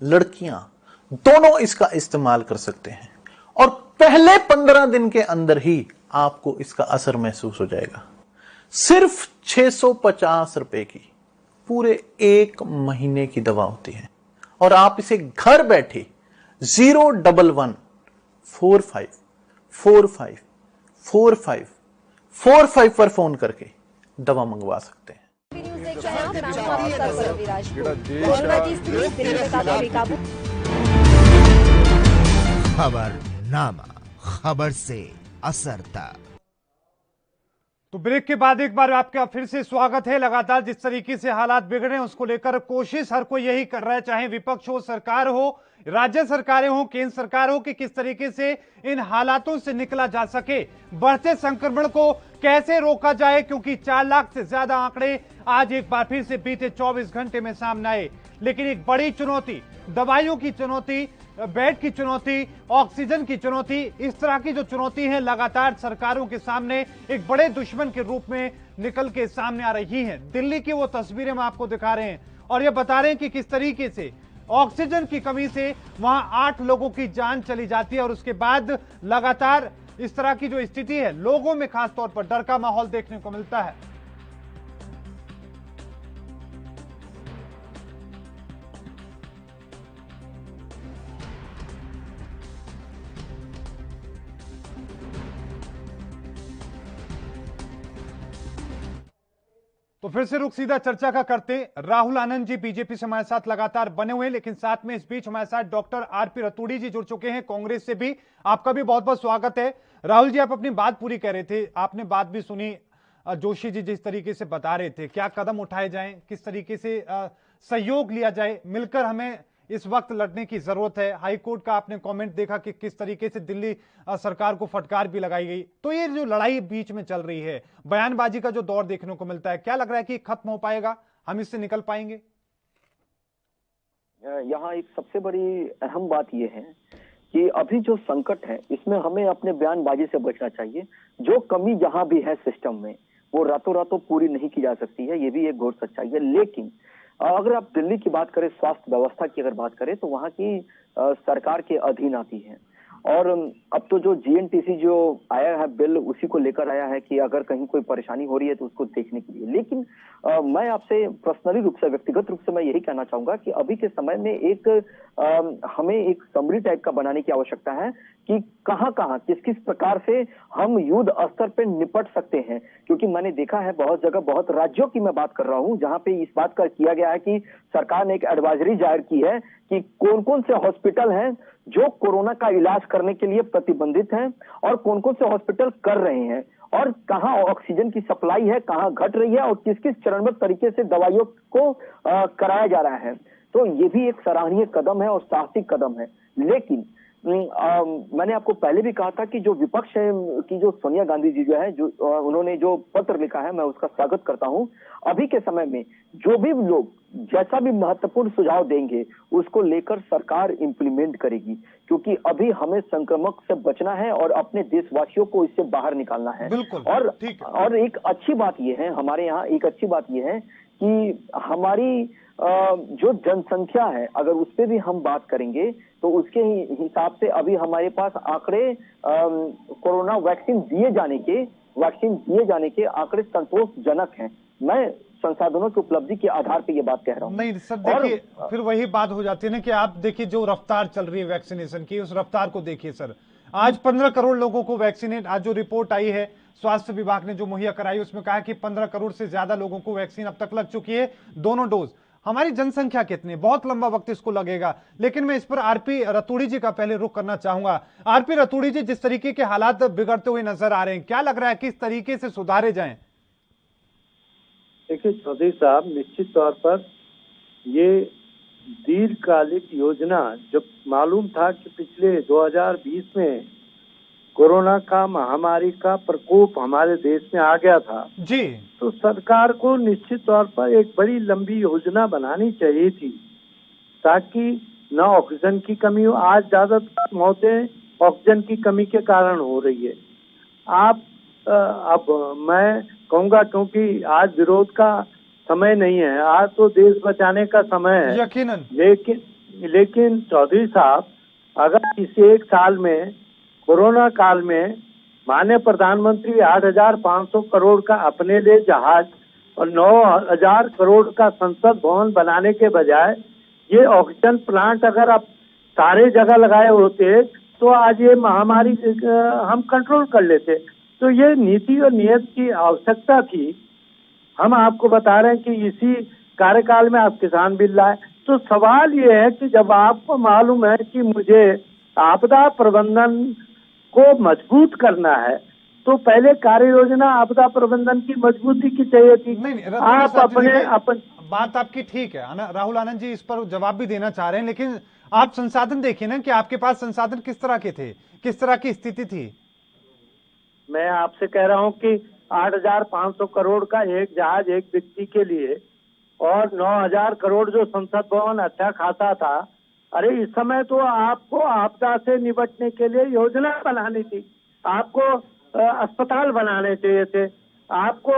लड़कियां दोनों इसका इस्तेमाल कर सकते हैं और पहले 15 दिन के अंदर ही आपको इसका असर महसूस हो जाएगा। सिर्फ 650 रुपए की पूरे 1 महीने की दवा होती है और आप इसे घर बैठे 01145454545 पर फोन करके दवा मंगवा सकते हैं। कोरोना की स्थिति दिल्ली में काफी बेकाबू। खबरनामा, खबर से असर तक। तो ब्रेक के बाद एक बार आपका फिर से स्वागत है। लगातार जिस तरीके से हालात बिगड़े हैं उसको लेकर कोशिश हर कोई यही कर रहा है, चाहे विपक्ष हो, सरकार हो, राज्य सरकारें हो, केंद्र सरकार हो, कि किस तरीके से इन हालातों से निकला जा सके, बढ़ते संक्रमण को कैसे रोका जाए, क्योंकि 4 लाख से ज्यादा आंकड़े आज एक बार फिर से बीते 24 घंटे में सामने आए। लेकिन एक बड़ी चुनौती, दवाइयों की चुनौती, बेड की चुनौती, ऑक्सीजन की चुनौती, इस तरह की जो चुनौती है लगातार सरकारों के सामने एक बड़े दुश्मन के रूप में निकल के सामने आ रही है। दिल्ली की वो तस्वीरें हम आपको दिखा रहे हैं और ये बता रहे हैं कि किस तरीके से ऑक्सीजन की कमी से वहां 8 लोगों की जान चली जाती है और उसके बाद लगातार इस तरह की जो स्थिति है, लोगों में खास तौर पर डर का माहौल देखने को मिलता है। तो फिर से रुख सीधा चर्चा का करते। राहुल आनंद जी बीजेपी से हमारे साथ लगातार बने हुए हैं, लेकिन साथ में इस बीच हमारे साथ डॉक्टर आरपी रतूड़ी जी जुड़ चुके हैं कांग्रेस से भी। आपका भी बहुत बहुत स्वागत है। राहुल जी, आप अपनी बात पूरी कर रहे थे, आपने बात भी सुनी, जोशी जी जिस तरीके से बता रहे थे, क्या कदम उठाए जाएं, किस तरीके से सहयोग लिया जाए, मिलकर हमें इस वक्त लड़ने की जरूरत है। हाईकोर्ट का आपने कमेंट देखा कि किस तरीके से दिल्ली सरकार को फटकार भी लगाई गई। तो ये जो लड़ाई बीच में चल रही है, बयानबाजी का जो दौर देखने को मिलता है, क्या लग रहा है कि खत्म हो पाएगा, हम इससे निकल पाएंगे? यहाँ एक सबसे बड़ी अहम बात यह है कि अभी जो संकट है इसमें हमें अपने बयानबाजी से बचना चाहिए। जो कमी जहां भी है सिस्टम में वो रातों रातों पूरी नहीं की जा सकती है, ये भी एक घोर सच्चाई है। लेकिन अगर आप दिल्ली की बात करें, स्वास्थ्य व्यवस्था की अगर बात करें, तो वहां की सरकार के अधीन आती है। और अब तो जो जीएनटीसी जो आया है बिल, उसी को लेकर आया है कि अगर कहीं कोई परेशानी हो रही है तो उसको देखने के लिए। लेकिन मैं आपसे पर्सनली रूप से, व्यक्तिगत रूप से मैं यही कहना चाहूंगा कि अभी के समय में हमें एक समरी टाइप का बनाने की आवश्यकता है कि कहां कहां किस किस प्रकार से हम युद्ध स्तर पे निपट सकते हैं। क्योंकि मैंने देखा है बहुत जगह, बहुत राज्यों की मैं बात कर रहा हूं, जहां पे इस बात का किया गया है कि सरकार ने एक एडवाइजरी जारी की है कि कौन कौन से हॉस्पिटल हैं जो कोरोना का इलाज करने के लिए प्रतिबंधित हैं और कौन कौन से हॉस्पिटल कर रहे हैं, और कहां ऑक्सीजन की सप्लाई है, कहां घट रही है, और किस किस चरणबद्ध तरीके से दवाइयों को कराया जा रहा है। तो ये भी एक सराहनीय कदम है और साहसिक कदम है। लेकिन मैंने आपको पहले भी कहा था कि जो विपक्ष है कि जो सोनिया गांधी जी जो है, जो उन्होंने जो पत्र लिखा है, मैं उसका स्वागत करता हूं। अभी के समय में जो भी लोग जैसा भी महत्वपूर्ण सुझाव देंगे उसको लेकर सरकार इंप्लीमेंट करेगी, क्योंकि अभी हमें संक्रमण से बचना है और अपने देशवासियों को इससे बाहर निकालना है। और एक अच्छी बात यह है, हमारे यहाँ एक अच्छी बात यह है कि हमारी जो जनसंख्या है, अगर उस पर भी हम बात करेंगे तो उसके हिसाब से अभी हमारे पास आंकड़े कोरोना वैक्सीन दिए जाने के आंकड़े संतोषजनक हैं। मैं संसाधनों की उपलब्धि के आधार पर ये बात कह रहा हूँ। नहीं सर, देखिए फिर वही बात हो जाती है ना कि आप देखिए जो रफ्तार चल रही है वैक्सीनेशन की, उस रफ्तार को देखिए सर। आज 15 करोड़ लोगों को वैक्सीनेट, आज जो रिपोर्ट आई है स्वास्थ्य विभाग ने जो मुहैया कराई, उसमें कहा कि 15 करोड़ से ज्यादा लोगों को वैक्सीन अब तक लग चुकी है, दोनों डोज। हमारी जनसंख्या कितनी, बहुत लंबा वक्त इसको लगेगा। लेकिन मैं इस पर आरपी रतूड़ी जी का पहले रुख करना चाहूंगा। आरपी रतूड़ी जी, जिस तरीके के हालात बिगड़ते हुए नजर आ रहे हैं, क्या लग रहा है किस तरीके से सुधारे जाएं? देखिए चौधरी साहब, निश्चित तौर पर ये दीर्घकालिक योजना, जब मालूम था कि पिछले 2020 में कोरोना का महामारी का प्रकोप हमारे देश में आ गया था जी, तो सरकार को निश्चित तौर पर एक बड़ी लंबी योजना बनानी चाहिए थी ताकि न ऑक्सीजन की कमी हो। आज ज्यादातर मौतें ऑक्सीजन की कमी के कारण हो रही है। अब मैं कहूँगा, क्योंकि आज विरोध का समय नहीं है, आज तो देश बचाने का समय है यकीनन। लेकिन चौधरी साहब, अगर इस एक साल में कोरोना काल में माननीय प्रधानमंत्री 8,500 करोड़ का अपने लिए जहाज और 9,000 करोड़ का संसद भवन बनाने के बजाय ये ऑक्सीजन प्लांट अगर आप सारे जगह लगाए होते तो आज ये महामारी हम कंट्रोल कर लेते। तो ये नीति और नियत की आवश्यकता थी। हम आपको बता रहे हैं कि इसी कार्यकाल में आप किसान बिल लाए। तो सवाल ये है कि जब आपको मालूम है कि मुझे आपदा प्रबंधन को मजबूत करना है तो पहले कार्य योजना आपदा प्रबंधन की मजबूती की चाहिए थी। आप अपने बात आपकी ठीक है राहुल आनंद जी, इस पर जवाब भी देना चाह रहे हैं, लेकिन आप संसाधन देखिए ना कि आपके पास संसाधन किस तरह के थे, किस तरह की स्थिति थी। मैं आपसे कह रहा हूं कि 8,500 करोड़ का एक जहाज एक व्यक्ति के लिए और 9,000 करोड़ जो संसद भवन अच्छा खासा था। अरे इस समय तो आपको आपदा से निपटने के लिए योजना बनानी थी, आपको अस्पताल बनाने चाहिए थे, आपको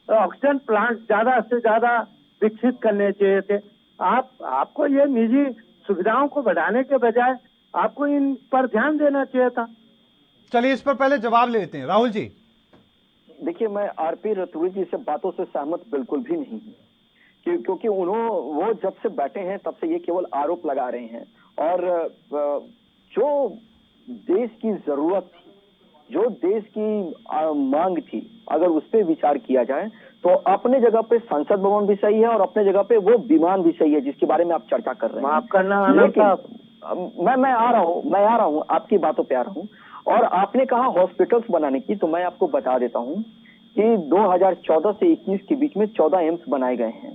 ऑक्सीजन प्लांट ज्यादा से ज्यादा विकसित करने चाहिए थे। आपको ये निजी सुविधाओं को बढ़ाने के बजाय आपको इन पर ध्यान देना चाहिए था। चलिए इस पर पहले जवाब ले लेते हैं। राहुल जी, देखिए मैं आरपी रतूड़ी जी से बातों से सहमत बिल्कुल भी नहीं हूँ, क्योंकि वो जब से बैठे हैं तब से ये केवल आरोप लगा रहे हैं। और जो देश की जरूरत थी, जो देश की मांग थी, अगर उस पर विचार किया जाए तो अपने जगह पे संसद भवन भी सही है और अपने जगह पे वो विमान भी सही है जिसके बारे में आप चर्चा कर रहे हैं। माफ करना आनंद साहब, मैं आ रहा हूँ आपकी बातों पे आ रहा हूँ। और आपने कहा हॉस्पिटल्स बनाने की, तो मैं आपको बता देता हूँ कि 2014 से 21 के बीच में 14 एम्स बनाए गए हैं।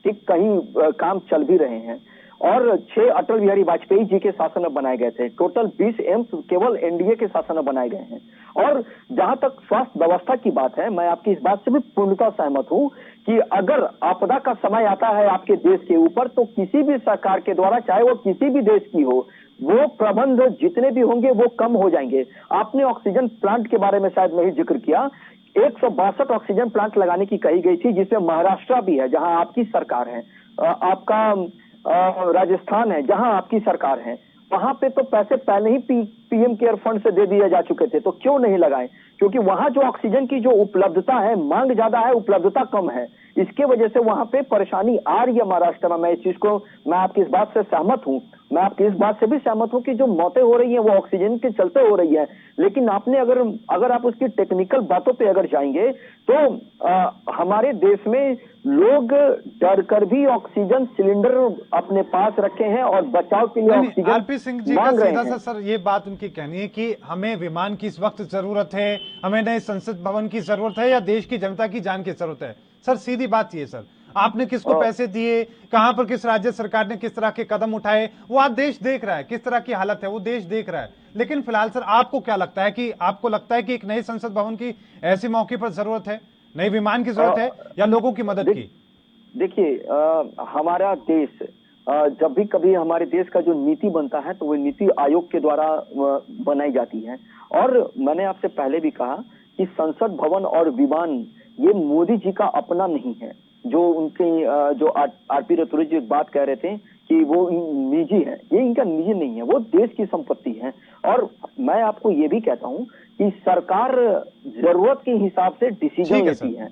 ठीक, कहीं काम चल भी रहे हैं और 6 अटल बिहारी वाजपेयी जी के शासन में बनाए गए थे। टोटल 20 एम्स केवल एनडीए के शासन में बनाए गए हैं। और जहां तक स्वास्थ्य व्यवस्था की बात है, मैं आपकी इस बात से भी पूर्णतः सहमत हूं कि अगर आपदा का समय आता है आपके देश के ऊपर, तो किसी भी सरकार के द्वारा, चाहे वो किसी भी देश की हो, वो प्रबंध जितने भी होंगे वो कम हो जाएंगे। आपने ऑक्सीजन प्लांट के बारे में शायद नहीं जिक्र किया। 162 ऑक्सीजन प्लांट लगाने की कही गई थी, जिसमें महाराष्ट्र भी है जहां आपकी सरकार है, आपका राजस्थान है जहां आपकी सरकार है। वहां पे तो पैसे पहले ही पीएम केयर फंड से दे दिए जा चुके थे, तो क्यों नहीं लगाए? क्योंकि वहां जो ऑक्सीजन की जो उपलब्धता है, मांग ज्यादा है, उपलब्धता कम है। इसके वजह से वहां पे परेशानी आ रही है महाराष्ट्र में। मैं आपकी इस बात से सहमत हूं। मैं आपकी इस बात से भी सहमत हूं कि जो मौतें हो रही हैं वो ऑक्सीजन के चलते हो रही है। लेकिन आपने अगर आप उसकी टेक्निकल बातों पे अगर जाएंगे तो हमारे देश में लोग डर कर भी ऑक्सीजन सिलेंडर अपने पास रखे हैं और बचाव के लिए ऑक्सीजन आरपी सिंह जी का सीधा सा सर ये बात उनकी कहनी है कि हमें विमान की इस वक्त जरूरत है, हमें नए संसद भवन की जरूरत है या देश की जनता की जान की जरूरत है? सर सीधी बात ये सर, आपने किसको पैसे दिए, कहां पर किस राज्य सरकार ने किस तरह के कदम उठाए, वो आज देश देख रहा है, किस तरह की हालत है वो देश देख रहा है। लेकिन फिलहाल सर आपको क्या लगता है कि आपको लगता है कि एक नए संसद भवन की ऐसे मौके पर जरूरत है, नए विमान की जरूरत है या लोगों की मदद की? देखिए हमारा देश जब भी कभी हमारे देश का जो नीति बनता है तो वो नीति आयोग के द्वारा बनाई जाती है। और मैंने आपसे पहले भी कहा कि संसद भवन और विमान ये मोदी जी का अपना नहीं है। जो उनके जो आरपी रतूड़ी जी बात कह रहे थे कि वो निजी है, ये इनका निजी नहीं है, वो देश की संपत्ति है। और मैं आपको ये भी कहता हूं कि सरकार जरूरत के हिसाब से डिसीजन लेती है।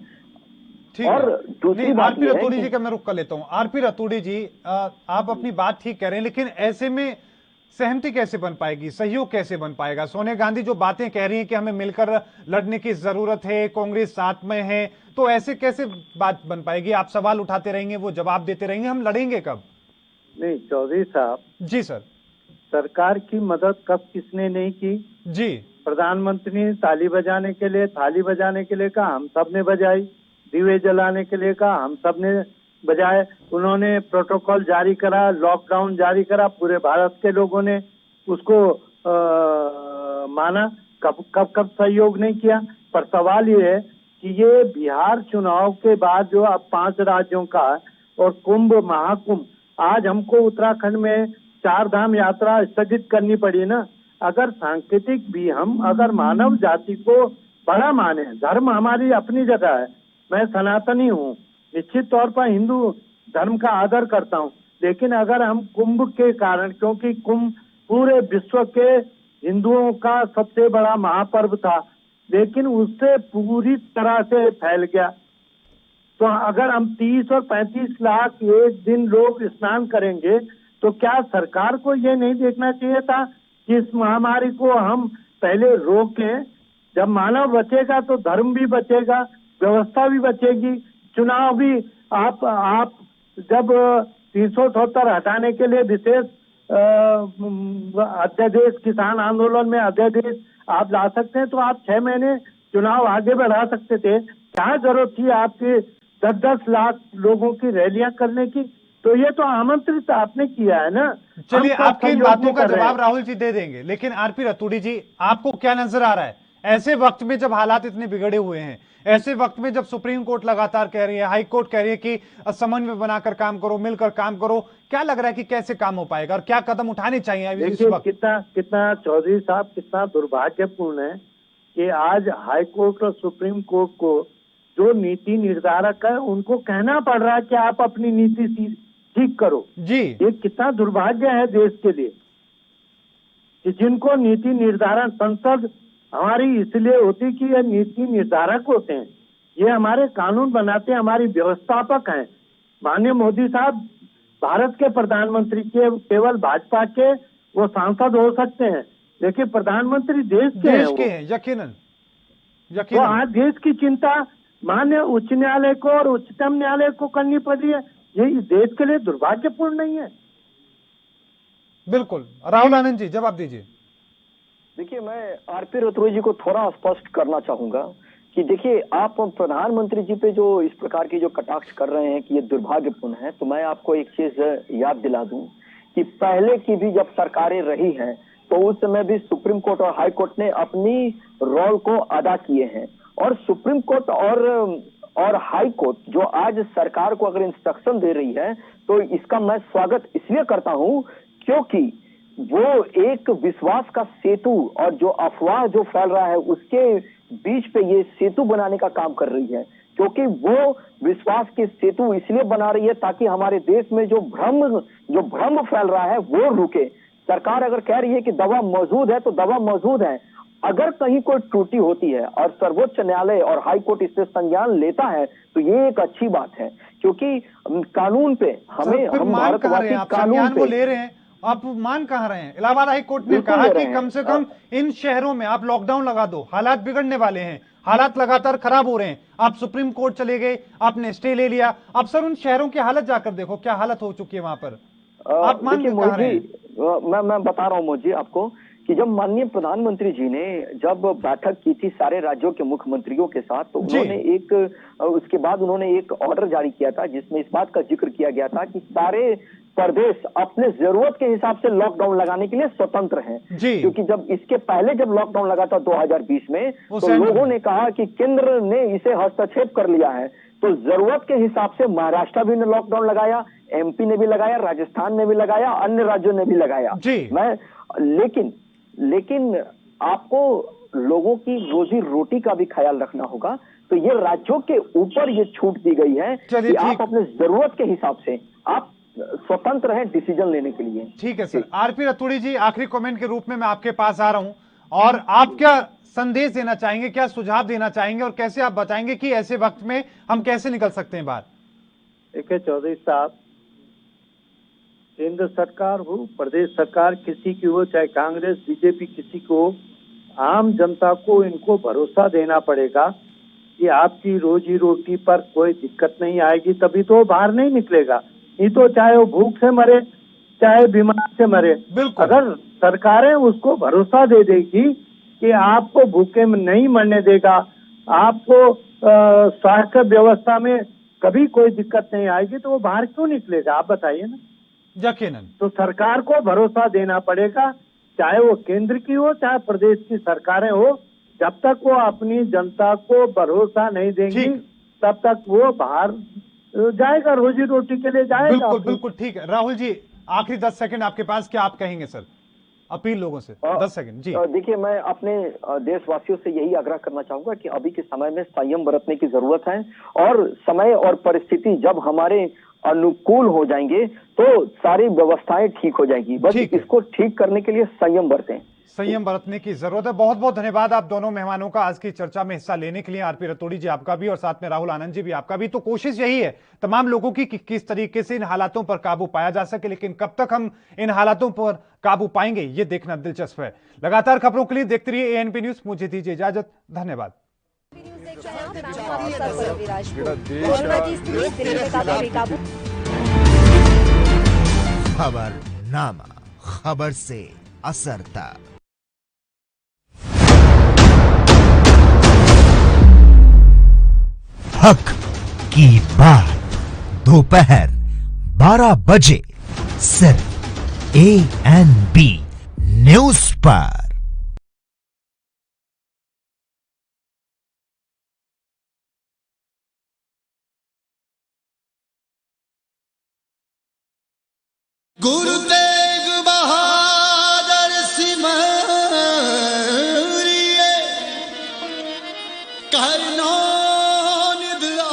और दूसरी बात आरपी रतूड़ी जी का मैं रुक कर लेता हूं। आरपी रतूड़ी जी आप अपनी बात ठीक कह रहे हैं, लेकिन ऐसे में सहमति कैसे बन पाएगी, सहयोग कैसे बन पाएगा? सोनिया गांधी जो बातें कह रही हैं कि हमें मिलकर लड़ने की जरूरत है, कांग्रेस साथ में है, तो ऐसे कैसे बात बन पाएगी? आप सवाल उठाते रहेंगे, वो जवाब देते रहेंगे, हम लड़ेंगे कब? नहीं चौधरी साहब जी सर, सरकार की मदद कब किसने नहीं की जी? प्रधानमंत्री ने ताली बजाने के लिए, थाली बजाने के लिए कहा, हम सब ने बजाई। दीवे जलाने के लिए कहा, हम सब ने बजाय। उन्होंने प्रोटोकॉल जारी करा, लॉकडाउन जारी करा, पूरे भारत के लोगों ने उसको माना। कब सहयोग नहीं किया? पर सवाल ये है कि ये बिहार चुनाव के बाद जो अब 5 राज्यों का और कुंभ महाकुंभ, आज हमको उत्तराखंड में 4 धाम यात्रा स्थगित करनी पड़ी ना। अगर सांकेतिक भी हम अगर मानव जाति को बड़ा माने, धर्म हमारी अपनी जगह है, मैं सनातनी हूँ, निश्चित तौर पर हिंदू धर्म का आदर करता हूँ, लेकिन अगर हम कुंभ के कारण, क्योंकि कुंभ पूरे विश्व के हिंदुओं का सबसे बड़ा महापर्व था, लेकिन उससे पूरी तरह से फैल गया। तो अगर हम 30 और 35 लाख एक दिन लोग स्नान करेंगे, तो क्या सरकार को ये नहीं देखना चाहिए था कि इस महामारी को हम पहले रोकें? जब मानव बचेगा तो धर्म भी बचेगा, व्यवस्था भी बचेगी, चुनाव भी। आप जब 378 हटाने के लिए विशेष अध्यादेश, किसान आंदोलन में अध्यादेश आप ला सकते हैं, तो आप 6 महीने चुनाव आगे बढ़ा सकते थे। क्या जरूरत थी आपके 10-10 लाख लोगों की रैलियां करने की? तो ये तो आमंत्रित आपने किया है ना। चलिए आपकी इन बातों का जवाब राहुल जी दे देंगे, लेकिन आरपी रतूड़ी जी आपको क्या नजर आ रहा है ऐसे वक्त में जब हालात इतने बिगड़े हुए हैं, ऐसे वक्त में जब सुप्रीम कोर्ट लगातार कह रही है, हाई कोर्ट कह रही है कि समन्वय बनाकर काम करो, मिलकर काम करो, क्या लग रहा है कि कैसे काम हो पाएगा और क्या कदम उठाने चाहिए इस वक्त? कितना चौधरी साहब, कितना दुर्भाग्यपूर्ण है कि आज हाई कोर्ट और सुप्रीम कोर्ट को जो नीति निर्धारक है उनको कहना पड़ रहा है कि आप अपनी नीति ठीक करो जी। ये कितना दुर्भाग्य है देश के लिए कि जिनको नीति निर्धारण, संसद हमारी इसलिए होती कि ये नीति निर्धारक होते हैं, ये हमारे कानून बनाते हैं, हमारी व्यवस्थापक हैं। माननीय मोदी साहब भारत के प्रधानमंत्री के केवल भाजपा के वो सांसद हो सकते हैं, लेकिन प्रधानमंत्री देश के हैं, यकीनन। तो आज देश की चिंता माननीय उच्च न्यायालय को और उच्चतम न्यायालय को करनी पड़ रही है। ये देश के लिए दुर्भाग्यपूर्ण नहीं है? बिल्कुल। राहुल आनंद जी जवाब दीजिए। देखिए, मैं आरपी रतूड़ी जी को थोड़ा स्पष्ट करना चाहूंगा कि देखिए, आप प्रधानमंत्री जी पे जो इस प्रकार की जो कटाक्ष कर रहे हैं कि ये दुर्भाग्यपूर्ण है, तो मैं आपको एक चीज याद दिला दूं कि पहले की भी जब सरकारें रही हैं तो उस समय भी सुप्रीम कोर्ट और हाई कोर्ट ने अपनी रोल को अदा किए हैं। और सुप्रीम कोर्ट और हाई कोर्ट जो आज सरकार को अगर इंस्ट्रक्शन दे रही है तो इसका मैं स्वागत इसलिए करता हूं क्योंकि वो एक विश्वास का सेतु और जो अफवाह जो फैल रहा है उसके बीच पे ये सेतु बनाने का काम कर रही है, क्योंकि वो विश्वास के सेतु इसलिए बना रही है ताकि हमारे देश में जो भ्रम फैल रहा है वो रुके। सरकार अगर कह रही है कि दवा मौजूद है तो दवा मौजूद है, अगर कहीं कोई त्रुटि होती है और सर्वोच्च न्यायालय और हाई कोर्ट इससे संज्ञान लेता है तो ये एक अच्छी बात है, क्योंकि कानून पे हम भारतवासी कानून पे ले रहे हैं, आप मान कहाँ रहे हैं? इलाहाबाद हाई कोर्ट ने कहा कि कम से कम इन शहरों में आप लॉकडाउन लगा दो, हालात बिगड़ने वाले हैं, हालात लगातार खराब हो रहे हैं। आप सुप्रीम कोर्ट चले गए, आपने स्टे ले लिया। अब सर उन शहरों की हालत जाकर देखो, क्या हालत हो चुकी है वहां पर। आप मान कहाँ रहे हैं? मैं बता रहा हूँ मोदी आपको कि जब माननीय प्रधानमंत्री जी ने जब बैठक की थी सारे राज्यों के मुख्यमंत्रियों के साथ, तो उन्होंने उसके बाद उन्होंने एक ऑर्डर जारी किया था जिसमें इस बात का जिक्र किया गया था कि सारे प्रदेश अपने जरूरत के हिसाब से लॉकडाउन लगाने के लिए स्वतंत्र हैं। क्योंकि जब इसके पहले जब लॉकडाउन लगा था 2020 में, तो लोगों ने कहा कि केंद्र ने इसे हस्तक्षेप कर लिया है, तो जरूरत के हिसाब से महाराष्ट्र भी ने लॉकडाउन लगाया, एमपी ने भी लगाया, राजस्थान ने भी लगाया, अन्य राज्यों ने भी लगाया। लेकिन आपको लोगों की रोजी रोटी का भी ख्याल रखना होगा, तो ये राज्यों के ऊपर ये छूट दी गई है कि आप अपने जरूरत के हिसाब से आप स्वतंत्र हैं डिसीजन लेने के लिए। ठीक है सर। आरपी रतूड़ी जी, आखिरी कमेंट के रूप में मैं आपके पास आ रहा हूं, और आप क्या संदेश देना चाहेंगे, क्या सुझाव देना चाहेंगे, और कैसे आप बताएंगे कि ऐसे वक्त में हम कैसे निकल सकते हैं बाहर? देखिए चौधरी साहब, केंद्र सरकार हो, प्रदेश सरकार किसी की हो, चाहे कांग्रेस बीजेपी किसी को हो, आम जनता को इनको भरोसा देना पड़ेगा कि आपकी रोजी रोटी पर कोई दिक्कत नहीं आएगी, तभी तो बाहर नहीं निकलेगा। नहीं तो चाहे वो भूख से मरे चाहे बीमारी से मरे, अगर सरकारें उसको भरोसा दे देगी कि आपको भूखे में नहीं मरने देगा, आपको स्वास्थ्य व्यवस्था में कभी कोई दिक्कत नहीं आएगी, तो वो बाहर क्यों निकलेगा? आप बताइए ना। यकीनन तो सरकार को भरोसा देना पड़ेगा, चाहे वो केंद्र की हो चाहे प्रदेश की सरकारें हो, जब तक वो अपनी जनता को भरोसा नहीं देंगी तब तक वो बाहर जाएगा, रोजी रोटी के लिए जाएगा। बिल्कुल बिल्कुल ठीक है। राहुल जी, आखिरी 10 सेकंड आपके पास, क्या आप कहेंगे सर? अपील लोगों से 10 सेकंड जी। देखिए, मैं अपने देशवासियों से यही आग्रह करना चाहूंगा कि अभी के समय में संयम बरतने की जरूरत है, और समय और परिस्थिति जब हमारे अनुकूल हो जाएंगे तो सारी व्यवस्थाएं ठीक हो जाएगी। बस इसको ठीक करने के लिए संयम बरतें, संयम बरतने की जरूरत है। बहुत बहुत धन्यवाद आप दोनों मेहमानों का आज की चर्चा में हिस्सा लेने के लिए। आरपी रतूड़ी जी आपका भी, और साथ में राहुल आनंद जी भी आपका भी। तो कोशिश यही है तमाम लोगों की कि किस तरीके से इन हालातों पर काबू पाया जा सके, लेकिन कब तक हम इन हालातों पर काबू पाएंगे ये देखना दिलचस्प है। लगातार खबरों के लिए देखते रहिए एएनपी न्यूज। मुझे दीजिए इजाजत, धन्यवाद। खबरनामा, खबर से असर तक। हक की बात दोपहर 12 बजे सिर्फ एएनपी न्यूज पर। गुरु तेग बहादुर सिमरिए करनो निधरा।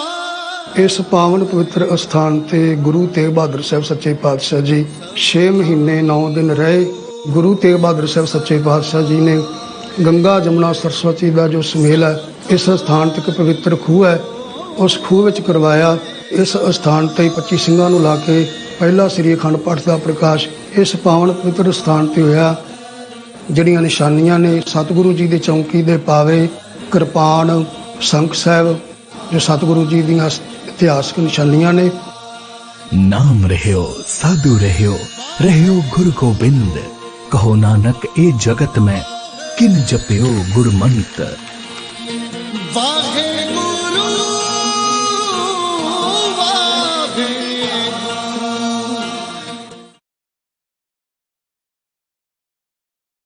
इस पावन पवित्र अस्थान ते गुरु तेग बहादुर साहब सच्चे पातशाह जी 6 महीने 9 दिन रहे। गुरु तेग बहादुर साहब सच्चे पातशाह जी ने गंगा जमुना सरस्वती का जो सुमेल है, इस स्थान तक पवित्र खूह है, उस खूह विच करवाया। इस स्थान ते 25 ਸਿੰਘਾਂ ਨੂੰ ਲਾ ਕੇ पहला श्री अखंड पाठ का प्रकाश इस पावन पवित्र स्थान पर होया। जड़ियां निशानियां ने सतगुरु जी के चौंकी दे पावे, कृपान, संख साहब, जो सतगुरु जी दी इतिहासक निशानियां ने। नाम रहियो साधु रहियो गुरु गोबिंद, कहो नानक ए जगत में किन जपियो गुरमंत्र। वाहे